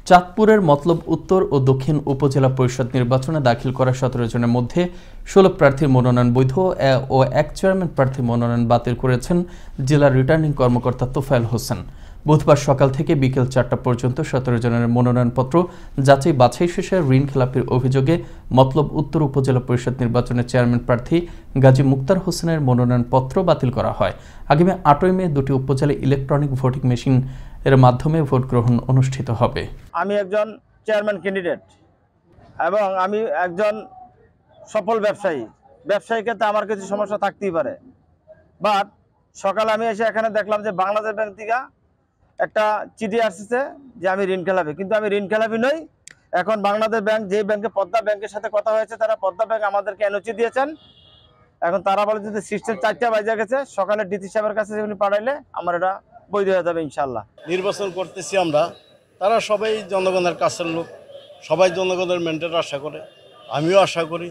চাঁদপুরের মতলব উত্তর ও দক্ষিণ উপজেলা পরিষদ নির্বাচনে দাখিল করা 17 জনের মধ্যে 16 প্রার্থীর মনোনয়ন বৈধ ও এক চেয়ারম্যান প্রার্থীর মনোনয়ন বাতিল করেছেন জেলা রিটার্নিং কর্মকর্তা তোফায়েল হোসেন। বুধবার সকাল থেকে বিকেল 4টা পর্যন্ত 17 জনের মনোনয়নপত্র যাচাই বাছাই শেষে ঋণ খেলাপির অভিযোগে মতলব উত্তর উপজেলা পরিষদ নির্বাচনের চেয়ারম্যান প্রার্থী গাজী মুক্তার হোসেনের মনোনয়নপত্র বাতিল করা হয়। আগামী 8ই মে দুটি উপজেলায় ইলেকট্রনিক ভোটিং মেশিন এর মাধ্যমে ভোট গ্রহণ অনুষ্ঠিত হবে। আমি একজন চেয়ারম্যান ক্যান্ডিডেট এবং আমি একজন সফল ব্যবসায়ী ক্ষেত্রে আমার কিছু সমস্যা থাকতেই পারে, বাট সকালে আমি এসে এখানে দেখলাম যে বাংলাদেশ ব্যাংক থেকে একটা চিঠি আসছে যে আমি ঋণ খেলাপি, কিন্তু আমি ঋণ খেলাপি নই। এখন বাংলাদেশ ব্যাংক, যে ব্যাংকে পদ্মা ব্যাংকের সাথে কথা হয়েছে, তারা পদ্মা ব্যাংক আমাদেরকে এনওসি দিয়েছেন। এখন তারা বলে যে সিস্টেম 4টা বাজে গেছে, সকালে ডিসি সাহেবের কাছে উনি পাঠাইলে আমার এটা বৈধ হয়ে যাবে ইনশাল্লাহ। নির্বাচন করতেছি আমরা, তারা সবাই জনগণের কাছের লোক, সবাই জনগণের মেন্টের আশা করে, আমিও আশা করি।